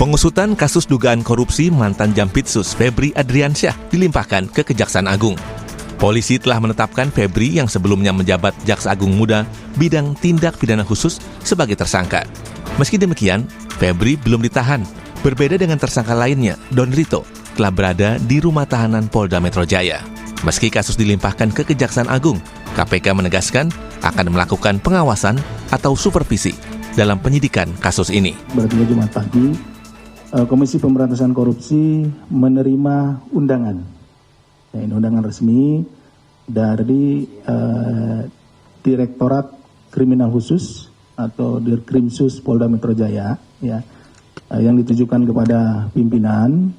Pengusutan kasus dugaan korupsi mantan Jampitsus Febri Adriansyah dilimpahkan ke Kejaksaan Agung. Polisi telah menetapkan Febri yang sebelumnya menjabat Jaksa Agung Muda bidang tindak pidana khusus sebagai tersangka. Meski demikian, Febri belum ditahan. Berbeda dengan tersangka lainnya, Don Rito telah berada di rumah tahanan Polda Metro Jaya. Meski kasus dilimpahkan ke Kejaksaan Agung, KPK menegaskan akan melakukan pengawasan atau supervisi dalam penyidikan kasus ini. Berarti Jumat pagi, Komisi Pemberantasan Korupsi menerima undangan, ini undangan resmi dari Direktorat Kriminal Khusus atau Dirkrimsus Polda Metro Jaya, ya, yang ditujukan kepada pimpinan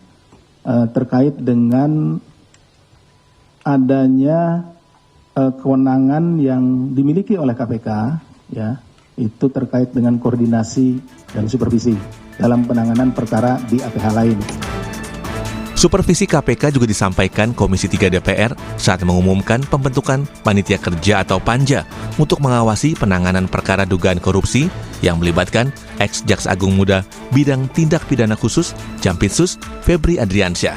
terkait dengan adanya kewenangan yang dimiliki oleh KPK, ya, itu terkait dengan koordinasi dan supervisi dalam penanganan perkara di APH lain. Supervisi KPK juga disampaikan Komisi 3 DPR saat mengumumkan pembentukan Panitia Kerja atau Panja untuk mengawasi penanganan perkara dugaan korupsi yang melibatkan ex-Jaksa Agung Muda bidang tindak pidana khusus Jampitsus Febri Adriansyah.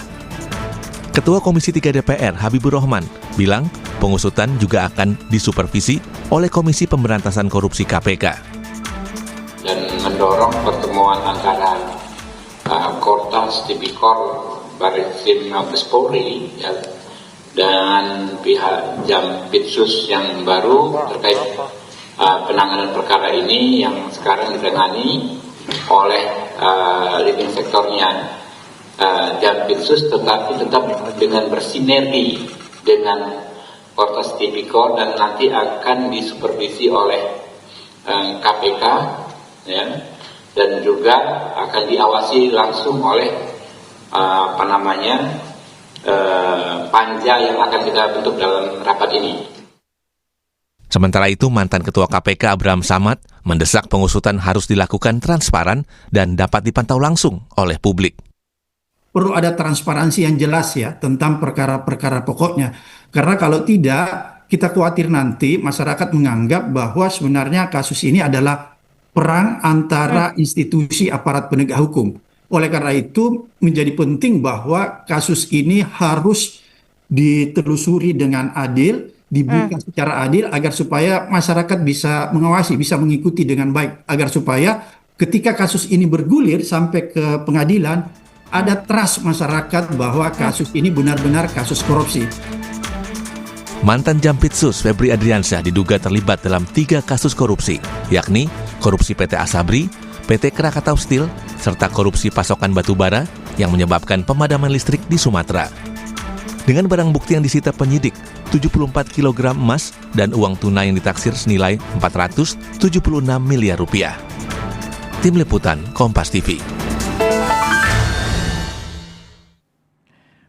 Ketua Komisi 3 DPR Habibur Rahman bilang pengusutan juga akan disupervisi oleh Komisi Pemberantasan Korupsi KPK. Dan mendorong pertemuan antara Kortas, Tipikor, Barreskrim Mabes Polri, ya, dan pihak Jampitsus yang baru terkait penanganan perkara ini yang sekarang ditangani oleh leading sektornya Jampitsus, tetapi tetap dengan bersinergi dengan Kortas Tipikor dan nanti akan disupervisi oleh KPK, ya, dan juga akan diawasi langsung oleh panja yang akan kita bentuk dalam rapat ini. Sementara itu, mantan Ketua KPK Abraham Samad mendesak pengusutan harus dilakukan transparan dan dapat dipantau langsung oleh publik. Perlu ada transparansi yang jelas ya tentang perkara-perkara pokoknya. Karena kalau tidak, kita khawatir nanti masyarakat menganggap bahwa sebenarnya kasus ini adalah perang antara institusi aparat penegak hukum. Oleh karena itu, menjadi penting bahwa kasus ini harus ditelusuri dengan adil, dibuka secara adil, agar supaya masyarakat bisa mengawasi, bisa mengikuti dengan baik, agar supaya ketika kasus ini bergulir sampai ke pengadilan, ada trust masyarakat bahwa kasus ini benar-benar kasus korupsi. Mantan Jampitsus Febri Adriansyah diduga terlibat dalam 3 kasus korupsi, yakni korupsi PT Asabri, PT Krakatau Steel, serta korupsi pasokan batubara yang menyebabkan pemadaman listrik di Sumatera. Dengan barang bukti yang disita penyidik, 74 kg emas dan uang tunai yang ditaksir senilai 476 miliar rupiah. Tim Liputan Kompas TV.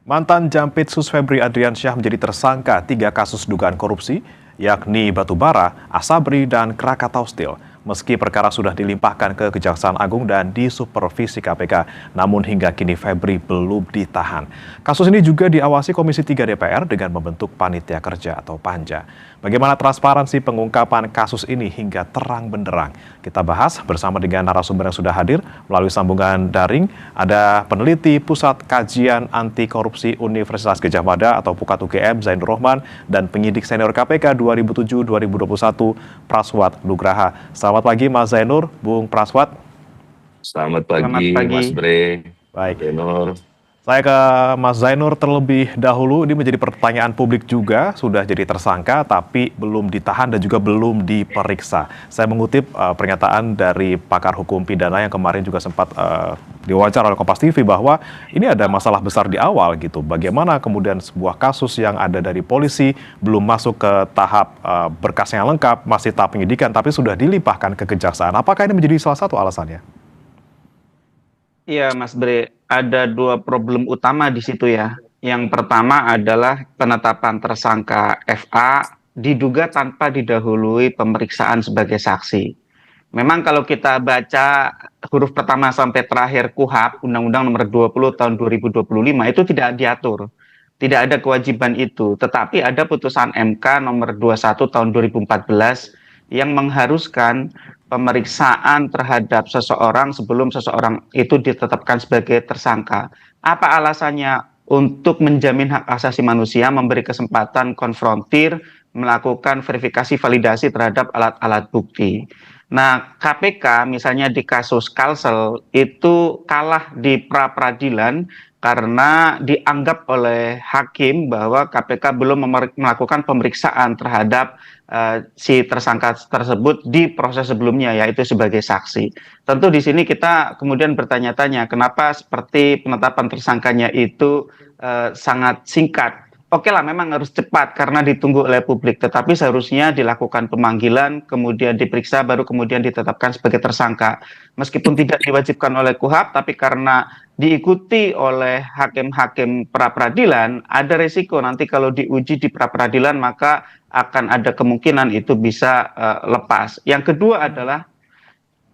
Mantan Jampitsus Febri Adriansyah menjadi tersangka 3 kasus dugaan korupsi, yakni batubara, Asabri, dan Krakatau Steel. Meski perkara sudah dilimpahkan ke Kejaksaan Agung dan disupervisi KPK, namun hingga kini Febri belum ditahan. Kasus ini juga diawasi Komisi 3 DPR dengan membentuk Panitia Kerja atau Panja. Bagaimana transparansi pengungkapan kasus ini hingga terang benderang? Kita bahas bersama dengan narasumber yang sudah hadir melalui sambungan daring. Ada peneliti Pusat Kajian Anti Korupsi Universitas Gadjah Mada atau PUKAT UGM Zainur Rohman dan penyidik senior KPK 2007-2021 Praswat Nugraha. Selamat pagi Mas Zainur, Bung Praswat. Selamat pagi. Mas Bre. Baik. Zainur. Saya ke Mas Zainur terlebih dahulu. Ini menjadi pertanyaan publik juga, sudah jadi tersangka tapi belum ditahan dan juga belum diperiksa. Saya mengutip pernyataan dari pakar hukum pidana yang kemarin juga sempat diwawancara oleh Kompas TV bahwa ini ada masalah besar di awal gitu. Bagaimana kemudian sebuah kasus yang ada dari polisi belum masuk ke tahap berkas yang lengkap, masih tahap penyidikan tapi sudah dilimpahkan ke kejaksaan. Apakah ini menjadi salah satu alasannya? Iya, Mas Bre, ada 2 problem utama di situ ya. Yang pertama adalah penetapan tersangka FA diduga tanpa didahului pemeriksaan sebagai saksi. Memang kalau kita baca huruf pertama sampai terakhir KUHP, Undang-Undang Nomor 20 Tahun 2025, itu tidak diatur. Tidak ada kewajiban itu. Tetapi ada putusan MK Nomor 21 Tahun 2014 yang mengharuskan pemeriksaan terhadap seseorang sebelum seseorang itu ditetapkan sebagai tersangka. Apa alasannya? Untuk menjamin hak asasi manusia, memberi kesempatan konfrontir, melakukan verifikasi validasi terhadap alat-alat bukti. Nah, KPK misalnya di kasus Kalsel itu kalah di pra-peradilan karena dianggap oleh hakim bahwa KPK belum melakukan pemeriksaan terhadap si tersangka tersebut di proses sebelumnya, yaitu sebagai saksi. Tentu di sini kita kemudian bertanya-tanya kenapa seperti penetapan tersangkanya itu sangat singkat. Oke lah, memang harus cepat karena ditunggu oleh publik, tetapi seharusnya dilakukan pemanggilan, kemudian diperiksa, baru kemudian ditetapkan sebagai tersangka. Meskipun tidak diwajibkan oleh KUHP, tapi karena diikuti oleh hakim-hakim pra-peradilan, ada resiko nanti kalau diuji di pra-peradilan maka akan ada kemungkinan itu bisa lepas. Yang kedua adalah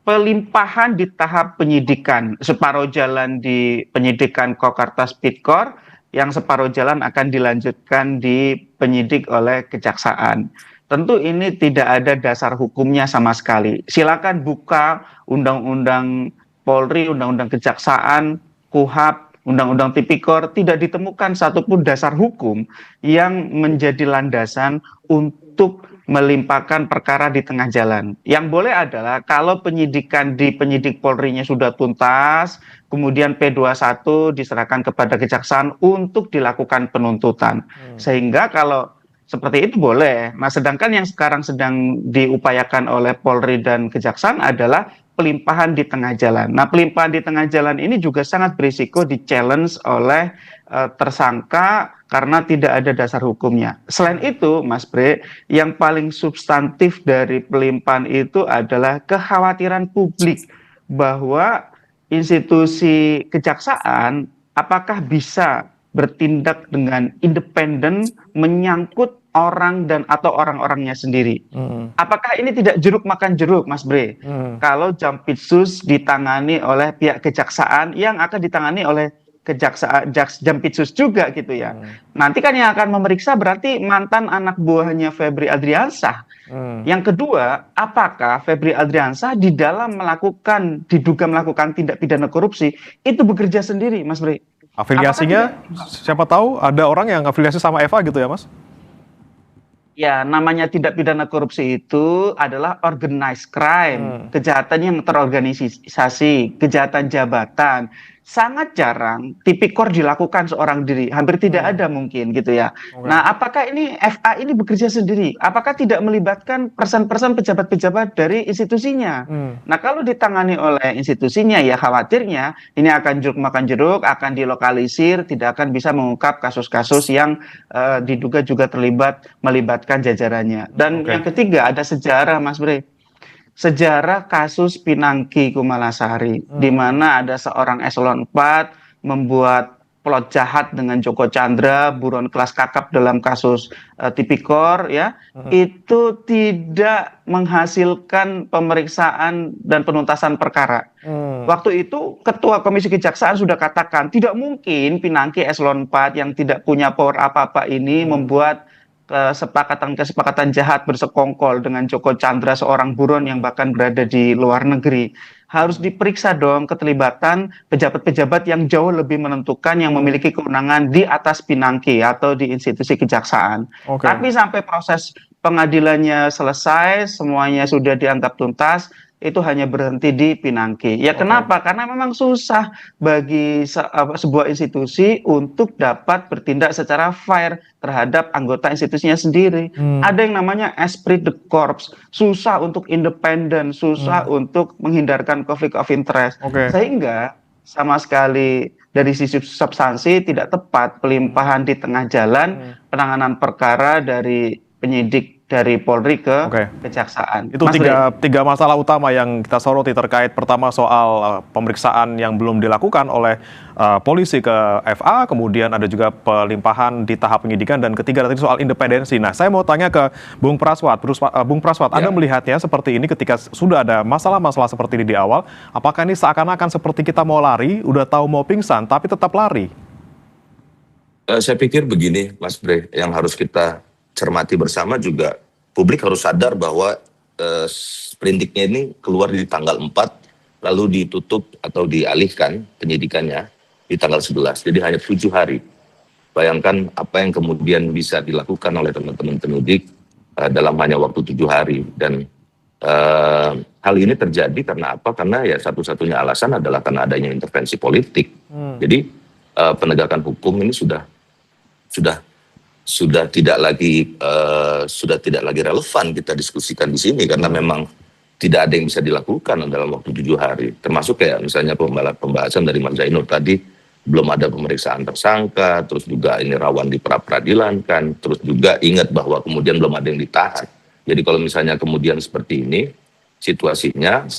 pelimpahan di tahap penyidikan, separuh jalan di penyidikan Kokarta Speedcore, yang separuh jalan akan dilanjutkan di penyidik oleh kejaksaan. Tentu ini tidak ada dasar hukumnya sama sekali. Silakan buka Undang-Undang Polri, Undang-Undang Kejaksaan, KUHP, Undang-Undang Tipikor, tidak ditemukan satupun dasar hukum yang menjadi landasan untuk melimpahkan perkara di tengah jalan. Yang boleh adalah kalau penyidikan di penyidik Polri-nya sudah tuntas, kemudian P21 diserahkan kepada kejaksaan untuk dilakukan penuntutan. Sehingga kalau seperti itu boleh. Nah, sedangkan yang sekarang sedang diupayakan oleh Polri dan kejaksaan adalah pelimpahan di tengah jalan. Nah, pelimpahan di tengah jalan ini juga sangat berisiko di-challenge oleh tersangka karena tidak ada dasar hukumnya. Selain itu, Mas Bre, yang paling substantif dari pelimpahan itu adalah kekhawatiran publik bahwa institusi kejaksaan apakah bisa bertindak dengan independen menyangkut orang dan atau orang-orangnya sendiri. Apakah ini tidak jeruk makan jeruk, Mas Bre? Kalau Jampitsus ditangani oleh pihak kejaksaan yang akan ditangani oleh kejaksaan Jampitsus juga gitu ya. Nanti kan yang akan memeriksa berarti mantan anak buahnya Febri Adriansyah. Yang kedua, apakah Febri Adriansyah di dalam diduga melakukan tindak pidana korupsi itu bekerja sendiri, Mas Bre? Afiliasinya siapa tahu ada orang yang afiliasi sama Eva gitu ya, Mas? Ya, namanya tindak pidana korupsi itu adalah organized crime, kejahatan yang terorganisasi, kejahatan jabatan. Sangat jarang tipikor dilakukan seorang diri, hampir tidak ada mungkin gitu ya. Nah, apakah ini FA ini bekerja sendiri? Apakah tidak melibatkan persen-persen pejabat-pejabat dari institusinya? Nah, kalau ditangani oleh institusinya ya khawatirnya ini akan jeruk makan jeruk, akan dilokalisir, tidak akan bisa mengungkap kasus-kasus yang diduga juga melibatkan jajarannya. Dan yang ketiga ada sejarah, Mas Bre. Sejarah kasus Pinangki Kumalasari, di mana ada seorang eselon 4 membuat plot jahat dengan Joko Chandra, buron kelas kakap dalam kasus Tipikor, ya, itu tidak menghasilkan pemeriksaan dan penuntasan perkara. Waktu itu Ketua Komisi Kejaksaan sudah katakan tidak mungkin Pinangki eselon 4 yang tidak punya power apa-apa ini membuat kesepakatan jahat bersekongkol dengan Joko Chandra, seorang buron yang bahkan berada di luar negeri. Harus diperiksa dong keterlibatan pejabat-pejabat yang jauh lebih menentukan yang memiliki kewenangan di atas Pinangki atau di institusi kejaksaan. Tapi sampai proses pengadilannya selesai, semuanya sudah dianggap tuntas, itu hanya berhenti di Pinangki. Ya kenapa? Karena memang susah bagi sebuah institusi untuk dapat bertindak secara fair terhadap anggota institusinya sendiri. Ada yang namanya esprit de corps, susah untuk independen, susah untuk menghindarkan konflik of interest. Sehingga sama sekali dari sisi substansi tidak tepat pelimpahan di tengah jalan penanganan perkara dari penyidik dari Polri ke kejaksaan. Itu tiga masalah utama yang kita soroti terkait pertama soal pemeriksaan yang belum dilakukan oleh polisi ke FA, kemudian ada juga pelimpahan di tahap penyidikan, dan ketiga tadi soal independensi. Nah, saya mau tanya ke Bung Praswat. Bung Praswat, Anda melihatnya seperti ini ketika sudah ada masalah-masalah seperti ini di awal, apakah ini seakan-akan seperti kita mau lari, udah tahu mau pingsan, tapi tetap lari? Saya pikir begini, Mas Bre, yang harus kita cermati bersama juga publik harus sadar bahwa sprindiknya ini keluar di tanggal 4, lalu ditutup atau dialihkan penyidikannya di tanggal 11. Jadi hanya 7 hari. Bayangkan apa yang kemudian bisa dilakukan oleh teman-teman penyidik dalam hanya waktu 7 hari. Dan hal ini terjadi karena apa? Karena ya satu-satunya alasan adalah karena adanya intervensi politik. Jadi penegakan hukum ini sudah tidak lagi relevan kita diskusikan di sini, karena memang tidak ada yang bisa dilakukan dalam waktu 7 hari. Termasuk kayak misalnya pembahasan dari Mas Zainur tadi, belum ada pemeriksaan tersangka, terus juga ini rawan di pra-peradilan kan, terus juga ingat bahwa kemudian belum ada yang ditahan. Jadi kalau misalnya kemudian seperti ini situasinya,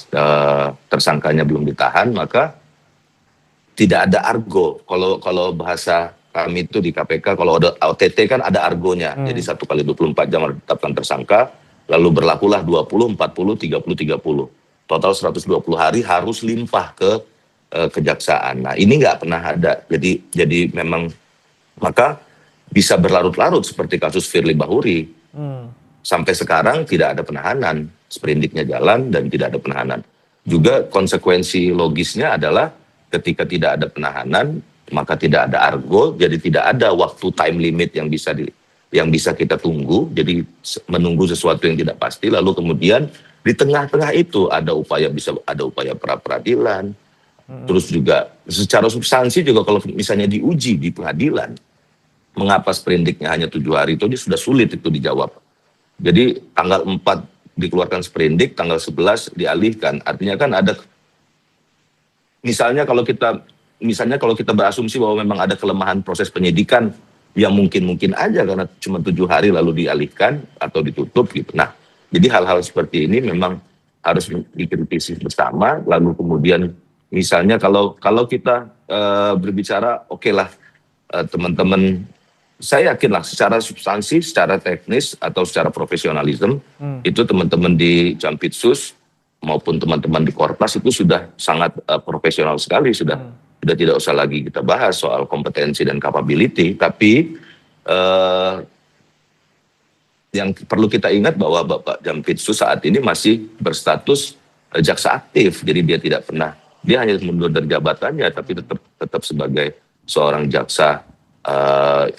tersangkanya belum ditahan, maka tidak ada argo. Kalau bahasa kami itu di KPK, kalau ada OTT kan ada argonya. Jadi 1 kali 24 jam harus ditetapkan tersangka, lalu berlakulah 20, 40, 30, 30. Total 120 hari harus limpah ke kejaksaan. Nah ini nggak pernah ada. Jadi memang maka bisa berlarut-larut seperti kasus Firly Bahuri. Sampai sekarang tidak ada penahanan. Sprindiknya jalan dan tidak ada penahanan. Juga konsekuensi logisnya adalah ketika tidak ada penahanan, maka tidak ada argo, jadi tidak ada waktu time limit yang bisa kita tunggu. Jadi menunggu sesuatu yang tidak pasti, lalu kemudian di tengah-tengah itu ada upaya pra-peradilan. Terus juga secara substansi juga kalau misalnya diuji di pengadilan, mengapa sprindiknya hanya 7 hari itu sudah sulit itu dijawab. Jadi tanggal 4 dikeluarkan sprindik, tanggal 11 dialihkan. Artinya kan ada, misalnya kalau kita berasumsi bahwa memang ada kelemahan proses penyidikan yang mungkin aja karena cuma 7 hari lalu dialihkan atau ditutup gitu. Nah, jadi hal-hal seperti ini memang harus dikritisi bersama. Lalu kemudian misalnya kalau kita berbicara, oke lah teman-teman, saya yakin lah secara substansi, secara teknis atau secara profesionalisme itu teman-teman di Jampitsus maupun teman-teman di Korpas itu sudah sangat profesional sekali, sudah tidak usah lagi kita bahas soal kompetensi dan capability. Tapi yang perlu kita ingat bahwa Bapak Jampitsus saat ini masih berstatus jaksa aktif, jadi dia hanya mundur dari jabatannya, tapi tetap sebagai seorang jaksa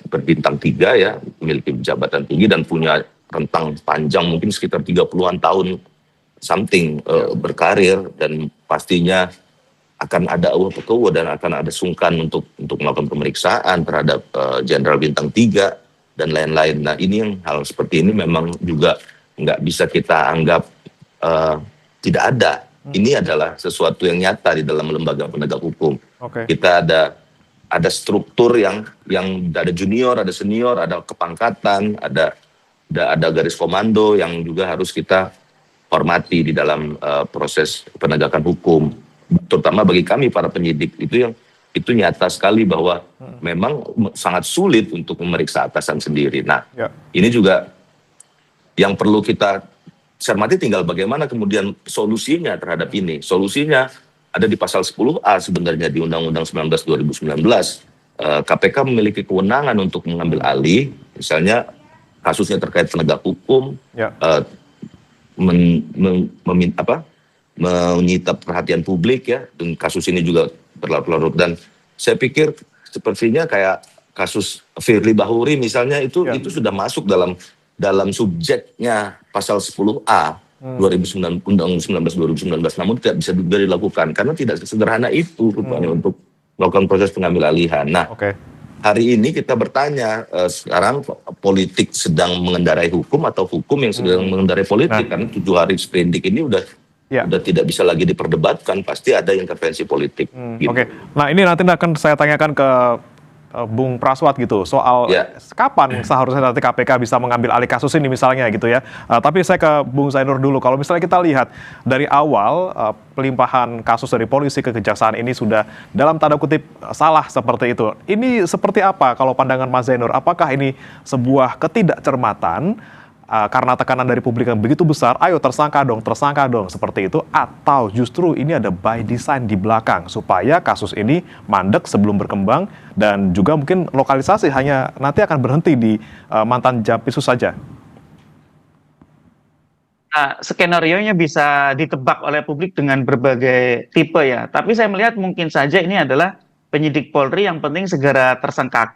berbintang 3 ya, memiliki jabatan tinggi dan punya rentang panjang mungkin sekitar 30-an tahun something berkarir, dan pastinya akan ada uwah dan akan ada sungkan untuk melakukan pemeriksaan terhadap jenderal bintang 3 dan lain-lain. Nah ini yang hal seperti ini memang juga nggak bisa kita anggap tidak ada. Ini adalah sesuatu yang nyata di dalam lembaga penegak hukum. Kita ada struktur yang ada junior, ada senior, ada kepangkatan, ada garis komando yang juga harus kita hormati di dalam proses penegakan hukum, terutama bagi kami para penyidik. Itu nyata sekali bahwa memang sangat sulit untuk memeriksa atasan sendiri. Nah, ini juga yang perlu kita cermati, tinggal bagaimana kemudian solusinya terhadap ini. Solusinya ada di pasal 10A sebenarnya di Undang-Undang 19 2019. KPK memiliki kewenangan untuk mengambil alih, misalnya kasusnya terkait penegak hukum, menyita perhatian publik ya, dan kasus ini juga berlarut-larut. Dan saya pikir sepertinya kayak kasus Firly Bahuri misalnya itu sudah masuk dalam subjeknya pasal 10A 2009 Undang-Undang 19 2019, namun tidak bisa juga dilakukan karena tidak sesederhana itu rupanya untuk melakukan proses pengambil alihan. Nah, hari ini kita bertanya, sekarang politik sedang mengendarai hukum atau hukum yang sedang mengendarai politik? Karena 7 hari sprindik ini udah tidak bisa lagi diperdebatkan, pasti ada intervensi politik. Gitu. Nah ini nanti akan saya tanyakan ke Bung Praswat gitu, soal kapan seharusnya nanti KPK bisa mengambil alih kasus ini misalnya gitu ya. Tapi saya ke Bung Zainur dulu. Kalau misalnya kita lihat dari awal pelimpahan kasus dari polisi ke kejaksaan ini sudah dalam tanda kutip salah seperti itu. Ini seperti apa kalau pandangan Mas Zainur? Apakah ini sebuah ketidakcermatan karena tekanan dari publik yang begitu besar, ayo tersangka dong, seperti itu, atau justru ini ada by design di belakang supaya kasus ini mandek sebelum berkembang dan juga mungkin lokalisasi hanya nanti akan berhenti di mantan Jampitsus saja? skenario-nya bisa ditebak oleh publik dengan berbagai tipe ya. Tapi saya melihat mungkin saja ini adalah penyidik Polri yang penting segera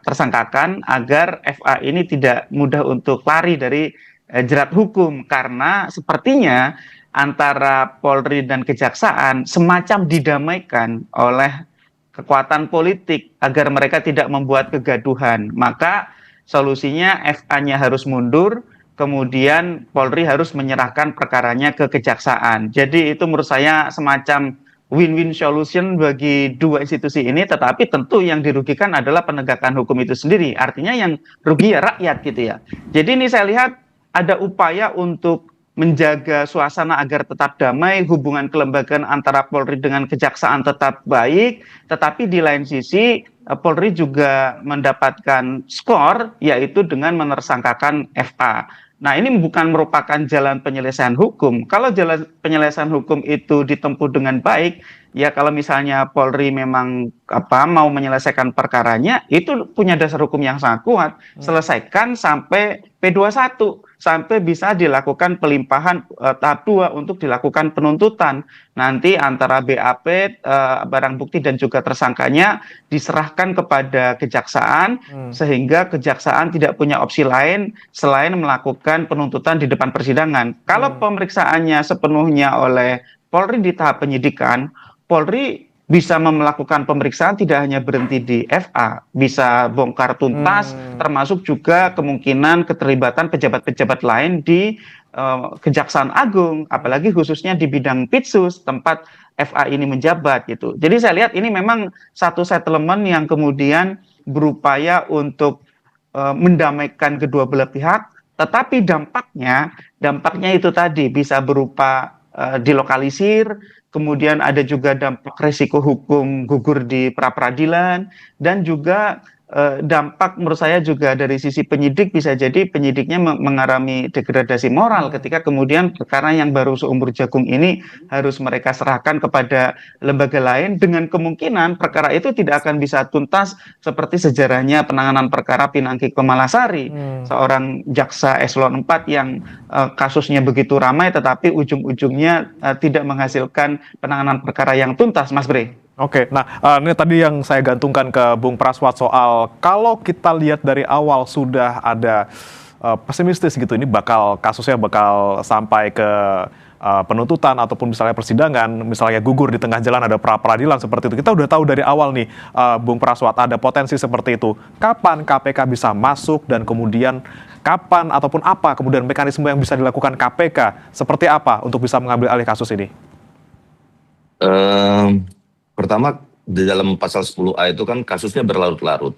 tersangkakan agar FA ini tidak mudah untuk lari dari jerat hukum, karena sepertinya antara Polri dan Kejaksaan semacam didamaikan oleh kekuatan politik agar mereka tidak membuat kegaduhan. Maka solusinya FA-nya harus mundur, kemudian Polri harus menyerahkan perkaranya ke Kejaksaan. Jadi itu menurut saya semacam win-win solution bagi dua institusi ini, tetapi tentu yang dirugikan adalah penegakan hukum itu sendiri. Artinya yang rugi ya rakyat gitu ya. Jadi ini saya lihat ada upaya untuk menjaga suasana agar tetap damai, hubungan kelembagaan antara Polri dengan Kejaksaan tetap baik, tetapi di lain sisi Polri juga mendapatkan skor, yaitu dengan menersangkakan FA. Nah, ini bukan merupakan jalan penyelesaian hukum. Kalau jalan penyelesaian hukum itu ditempuh dengan baik, ya kalau misalnya Polri memang mau menyelesaikan perkaranya, itu punya dasar hukum yang sangat kuat. Selesaikan sampai P21, sampai bisa dilakukan pelimpahan tahap 2 untuk dilakukan penuntutan. Nanti antara BAP, barang bukti dan juga tersangkanya diserahkan kepada Kejaksaan, sehingga Kejaksaan tidak punya opsi lain selain melakukan penuntutan di depan persidangan. Kalau pemeriksaannya sepenuhnya oleh Polri di tahap penyidikan, Polri bisa melakukan pemeriksaan tidak hanya berhenti di FA, bisa bongkar tuntas, termasuk juga kemungkinan keterlibatan pejabat-pejabat lain di Kejaksaan Agung, apalagi khususnya di bidang Pitsus, tempat FA ini menjabat gitu. Jadi saya lihat ini memang satu settlement yang kemudian berupaya untuk mendamaikan kedua belah pihak, tetapi dampaknya itu tadi bisa berupa dilokalisir, kemudian ada juga dampak risiko hukum gugur di pra-peradilan, dan juga dampak menurut saya juga dari sisi penyidik bisa jadi penyidiknya mengalami degradasi moral ketika kemudian perkara yang baru seumur jagung ini harus mereka serahkan kepada lembaga lain, dengan kemungkinan perkara itu tidak akan bisa tuntas seperti sejarahnya penanganan perkara Pinangki Komalasari, seorang jaksa eselon 4 yang kasusnya begitu ramai tetapi ujung-ujungnya tidak menghasilkan penanganan perkara yang tuntas, Mas Bre. Oke, nah ini tadi yang saya gantungkan ke Bung Praswat soal kalau kita lihat dari awal sudah ada pesimistis gitu, ini kasusnya bakal sampai ke penuntutan ataupun misalnya persidangan, misalnya gugur di tengah jalan, ada pra-peradilan seperti itu. Kita udah tahu dari awal nih, Bung Praswat, ada potensi seperti itu. Kapan KPK bisa masuk dan kemudian kapan ataupun apa kemudian mekanisme yang bisa dilakukan KPK seperti apa untuk bisa mengambil alih kasus ini? Pertama, di dalam pasal 10A itu kan kasusnya berlarut-larut.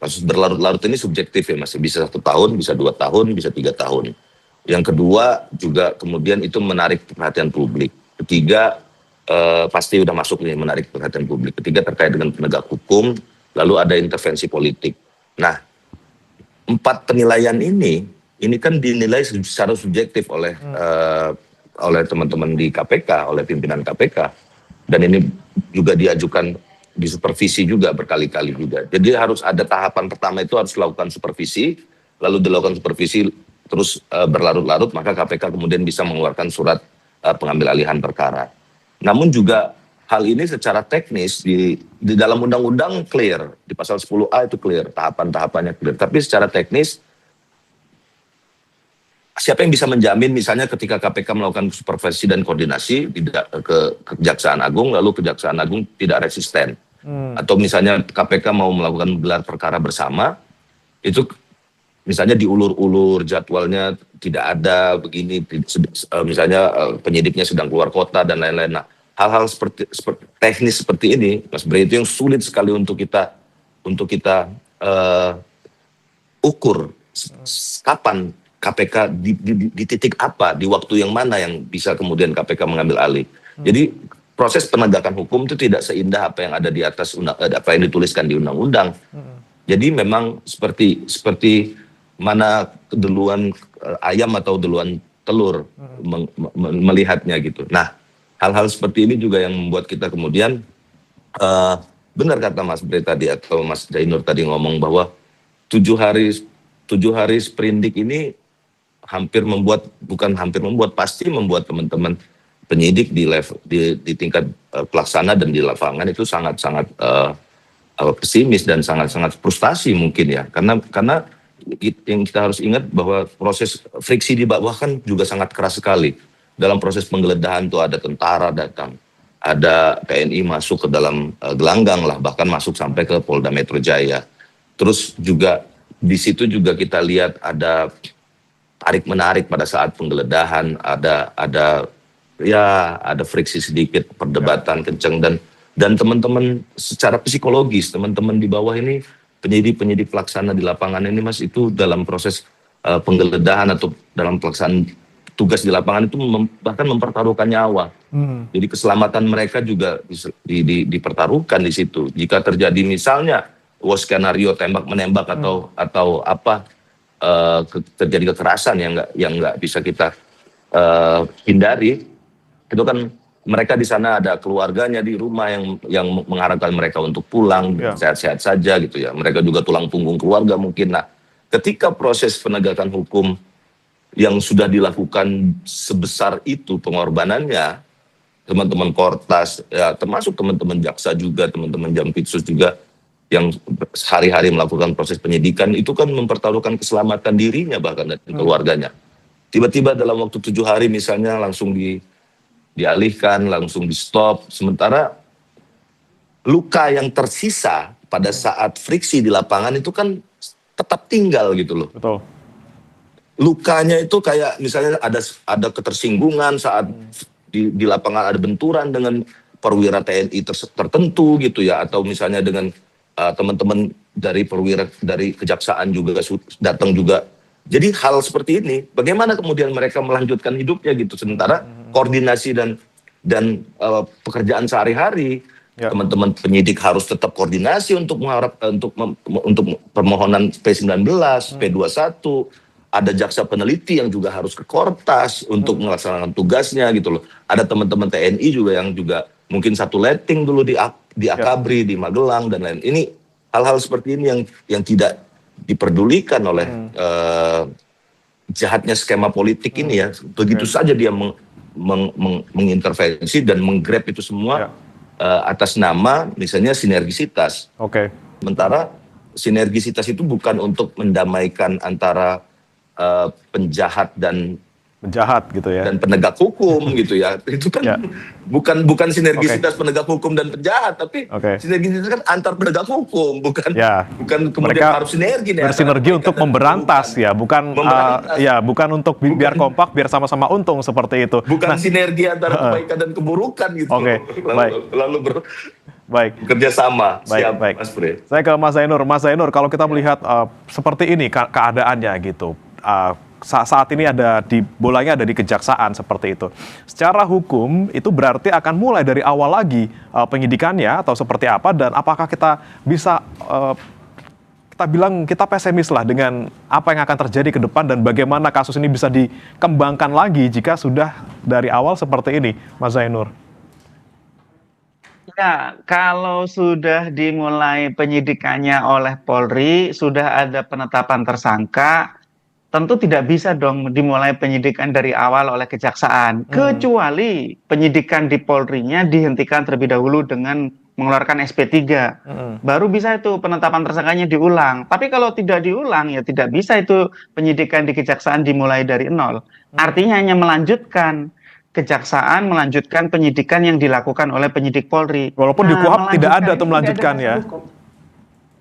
Kasus berlarut-larut ini subjektif ya, masih bisa 1 tahun, bisa 2 tahun, bisa 3 tahun. Yang kedua juga kemudian itu menarik perhatian publik. Ketiga, pasti udah masuk nih menarik perhatian publik. Ketiga terkait dengan penegak hukum, lalu ada intervensi politik. Nah, 4 penilaian ini kan dinilai secara subjektif oleh teman-teman di KPK, oleh pimpinan KPK. Dan ini juga diajukan di supervisi juga berkali-kali juga. Jadi harus ada tahapan pertama itu harus dilakukan supervisi, lalu dilakukan supervisi terus berlarut-larut, maka KPK kemudian bisa mengeluarkan surat pengambil alihan perkara. Namun juga hal ini secara teknis di dalam undang-undang clear, di pasal 10A itu clear, tahapan-tahapannya clear. Tapi secara teknis, siapa yang bisa menjamin misalnya ketika KPK melakukan supervisi dan koordinasi ke Kejaksaan Agung, lalu Kejaksaan Agung tidak resisten. Atau misalnya KPK mau melakukan gelar perkara bersama, itu misalnya diulur-ulur jadwalnya tidak ada begini, misalnya penyidiknya sedang keluar kota dan lain-lain. Nah, hal-hal seperti teknis seperti ini, Mas Bre, itu yang sulit sekali untuk kita ukur kapan KPK di titik apa, di waktu yang mana yang bisa kemudian KPK mengambil alih. Jadi proses penegakan hukum itu tidak seindah apa yang ada di atas apa yang dituliskan di undang-undang. Jadi memang seperti mana duluan ayam atau duluan telur melihatnya gitu. Nah, hal-hal seperti ini juga yang membuat kita kemudian benar kata Mas Bre tadi atau Mas Jainur tadi ngomong bahwa 7 hari sprindik ini pasti membuat teman-teman penyidik di tingkat pelaksana dan di lapangan itu sangat-sangat pesimis dan sangat-sangat frustasi mungkin ya, karena yang kita harus ingat bahwa proses friksi di bawah kan juga sangat keras sekali. Dalam proses penggeledahan tuh ada tentara datang, ada TNI masuk ke dalam gelanggang lah, bahkan masuk sampai ke Polda Metro Jaya. Terus juga di situ juga kita lihat ada tarik-menarik pada saat penggeledahan, ada friksi sedikit, perdebatan kenceng, dan teman-teman secara psikologis, teman-teman di bawah ini, penyidik pelaksana di lapangan ini Mas, itu dalam proses penggeledahan atau dalam pelaksanaan tugas di lapangan itu bahkan mempertaruhkan nyawa. Jadi keselamatan mereka juga dipertaruhkan di situ. Jika terjadi misalnya worst skenario tembak-menembak atau apa, terjadi kekerasan yang nggak bisa kita hindari, itu kan mereka di sana ada keluarganya di rumah yang mengharapkan mereka untuk pulang sehat-sehat saja gitu ya. Mereka juga tulang punggung keluarga mungkin. Nah, ketika proses penegakan hukum yang sudah dilakukan sebesar itu pengorbanannya, teman-teman Kortas, ya termasuk teman-teman jaksa juga, teman-teman Jampitsus juga yang sehari-hari melakukan proses penyidikan, itu kan mempertaruhkan keselamatan dirinya bahkan dan keluarganya. Tiba-tiba dalam waktu 7 hari misalnya langsung dialihkan, langsung di stop, sementara luka yang tersisa pada saat friksi di lapangan itu kan tetap tinggal gitu loh. Betul. Lukanya itu kayak misalnya ada ketersinggungan saat di lapangan, ada benturan dengan perwira TNI tertentu gitu ya, atau misalnya dengan teman-teman dari perwira dari kejaksaan juga datang juga. Jadi hal seperti ini, bagaimana kemudian mereka melanjutkan hidupnya gitu, sementara koordinasi dan pekerjaan sehari-hari, teman-teman penyidik harus tetap koordinasi untuk permohonan P19, P21, ada jaksa peneliti yang juga harus ke Kortas untuk melaksanakan tugasnya gitu loh. Ada teman-teman TNI juga yang juga mungkin satu letting dulu di Akabri, di Magelang dan lain. Ini hal-hal seperti ini yang tidak diperdulikan oleh jahatnya skema politik ini ya. Begitu saja dia mengintervensi dan menggrab itu semua atas nama misalnya sinergisitas. Sementara sinergisitas itu bukan untuk mendamaikan antara penjahat dan gitu ya, dan penegak hukum gitu ya. Itu kan bukan sinergisitas penegak hukum dan penjahat, tapi sinergisitas kan antar penegak hukum, bukan kemudian mereka harus sinergi bersinergi untuk memberantas ya, bukan bukan untuk biar kompak, biar sama-sama untung seperti itu. Bukan sinergi antara kebaikan dan keburukan gitu. Lalu bekerja sama. Baik. Mas Fred. Saya ke Mas Zainur. Mas Zainur, kalau kita melihat seperti ini keadaannya gitu, saat ini bolanya ada di kejaksaan seperti itu. Secara hukum itu berarti akan mulai dari awal lagi penyidikannya atau seperti apa, dan apakah kita bisa kita bilang kita pesimis lah dengan apa yang akan terjadi ke depan dan bagaimana kasus ini bisa dikembangkan lagi jika sudah dari awal seperti ini, Mas Zainur? Ya, kalau sudah dimulai penyidikannya oleh Polri, sudah ada penetapan tersangka, tentu tidak bisa dong dimulai penyidikan dari awal oleh kejaksaan, kecuali penyidikan di Polri-nya dihentikan terlebih dahulu dengan mengeluarkan SP3. Baru bisa itu penetapan tersangkanya diulang. Tapi kalau tidak diulang, ya tidak bisa itu penyidikan di kejaksaan dimulai dari nol. Artinya hanya melanjutkan. Kejaksaan melanjutkan penyidikan yang dilakukan oleh penyidik Polri. Walaupun di KUHP tidak ada tuh melanjutkan ya.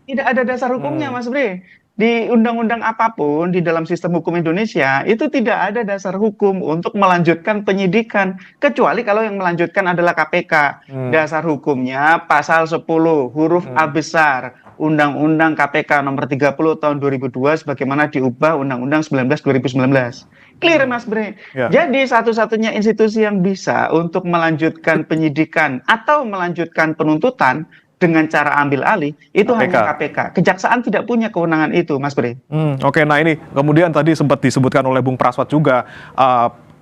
Tidak ada dasar hukumnya, Mas Bre. Di undang-undang apapun di dalam sistem hukum Indonesia itu tidak ada dasar hukum untuk melanjutkan penyidikan, kecuali kalau yang melanjutkan adalah KPK. Dasar hukumnya pasal 10 huruf A besar Undang-Undang KPK nomor 30 tahun 2002 sebagaimana diubah Undang-Undang 19 2019. Clear, Mas Bre. Jadi satu-satunya institusi yang bisa untuk melanjutkan penyidikan atau melanjutkan penuntutan dengan cara ambil alih itu hanya KPK. Kejaksaan tidak punya kewenangan itu, Mas Bre. Nah ini kemudian tadi sempat disebutkan oleh Bung Praswat juga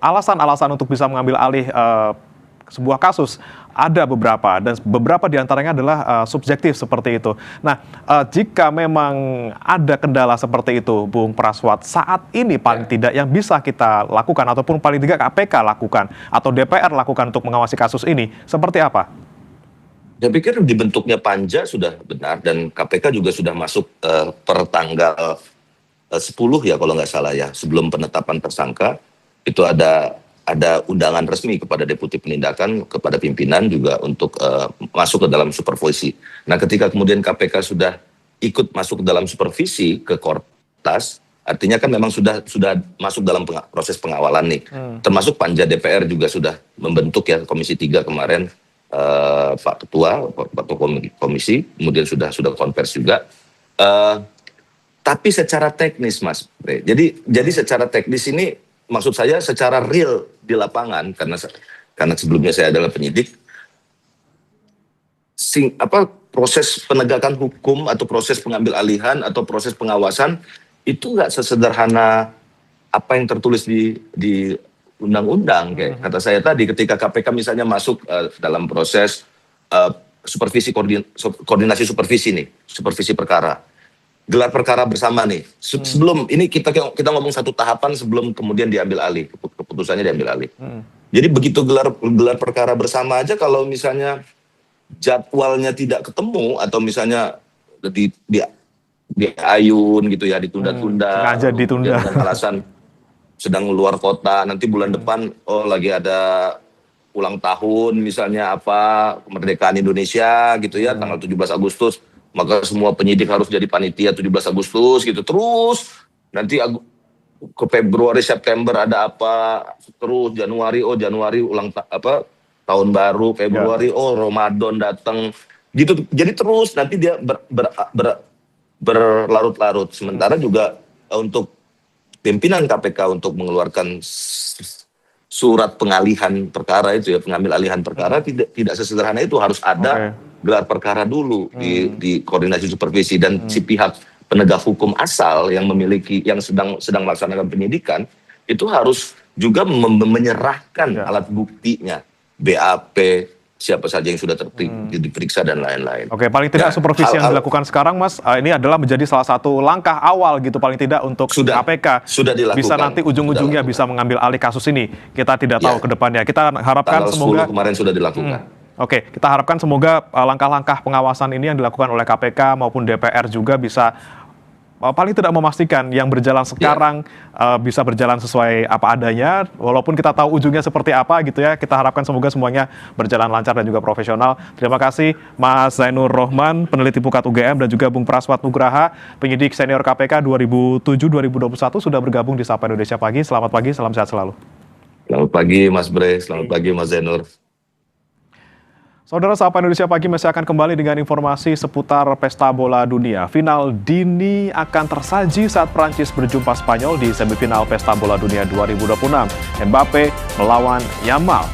alasan-alasan untuk bisa mengambil alih sebuah kasus ada beberapa, dan beberapa diantaranya adalah subjektif seperti itu. Nah, jika memang ada kendala seperti itu, Bung Praswat, saat ini paling tidak yang bisa kita lakukan, ataupun paling tidak KPK lakukan, atau DPR lakukan untuk mengawasi kasus ini, seperti apa? Saya pikir dibentuknya panja sudah benar, dan KPK juga sudah masuk per tanggal 10 ya kalau nggak salah ya, sebelum penetapan tersangka, itu ada undangan resmi kepada Deputi Penindakan, kepada pimpinan juga untuk masuk ke dalam supervisi. Nah, ketika kemudian KPK sudah ikut masuk ke dalam supervisi ke Kortas, artinya kan memang sudah masuk dalam proses pengawalan nih. Termasuk panja DPR juga sudah membentuk ya, Komisi 3 kemarin, Pak Ketua Komisi, kemudian sudah konversi juga. Tapi secara teknis, Mas Bre, jadi secara teknis ini, maksud saya secara real di lapangan, karena sebelumnya saya adalah penyidik, proses penegakan hukum atau proses pengambil alihan atau proses pengawasan itu nggak sesederhana apa yang tertulis di undang-undang. Kayak kata saya tadi, ketika KPK misalnya masuk dalam proses supervisi koordinasi supervisi perkara, gelar perkara bersama nih. Sebelum ini kita ngomong satu tahapan sebelum kemudian diambil alih, keputusannya diambil alih. Jadi begitu gelar perkara bersama aja, kalau misalnya jadwalnya tidak ketemu atau misalnya di ayun gitu ya, ditunda-tunda, sengaja ditunda dengan alasan sedang luar kota, nanti bulan depan lagi ada ulang tahun misalnya kemerdekaan Indonesia gitu ya, tanggal 17 Agustus. Maka semua penyidik harus jadi panitia 17 Agustus gitu. Terus nanti ke Februari, September ada apa, terus Januari tahun baru, Februari Ramadan datang gitu. Jadi terus nanti dia berlarut-larut. Sementara juga untuk pimpinan KPK untuk mengeluarkan surat pengalihan perkara itu ya, pengambil alihan perkara tidak sesederhana itu, harus ada gelar perkara dulu di koordinasi supervisi, dan si pihak penegak hukum asal yang sedang melaksanakan penyidikan itu harus juga menyerahkan alat buktinya, BAP, siapa saja yang sudah diperiksa dan lain-lain. Oke, paling tidak supervisi yang dilakukan sekarang, Mas, ini adalah menjadi salah satu langkah awal gitu paling tidak untuk KPK sudah dilakukan, bisa nanti ujung-ujungnya bisa mengambil alih kasus ini. Kita tidak tahu ke depannya. Kita harapkan tanggal semoga 10 kemarin sudah dilakukan. Oke, kita harapkan semoga langkah-langkah pengawasan ini yang dilakukan oleh KPK maupun DPR juga bisa paling tidak memastikan yang berjalan sekarang bisa berjalan sesuai apa adanya, walaupun kita tahu ujungnya seperti apa gitu ya. Kita harapkan semoga semuanya berjalan lancar dan juga profesional. Terima kasih Mas Zainur Rohman, peneliti Pukat UGM, dan juga Bung Praswat Nugraha, penyidik senior KPK 2007-2021 sudah bergabung di Sapa Indonesia Pagi. Selamat pagi, salam sehat selalu. Selamat pagi Mas Bre, selamat pagi Mas Zainur. Saudara, Sapa Indonesia Pagi masih akan kembali dengan informasi seputar Pesta Bola Dunia. Final dini akan tersaji saat Prancis berjumpa Spanyol di semifinal Pesta Bola Dunia 2026. Mbappe melawan Yamal.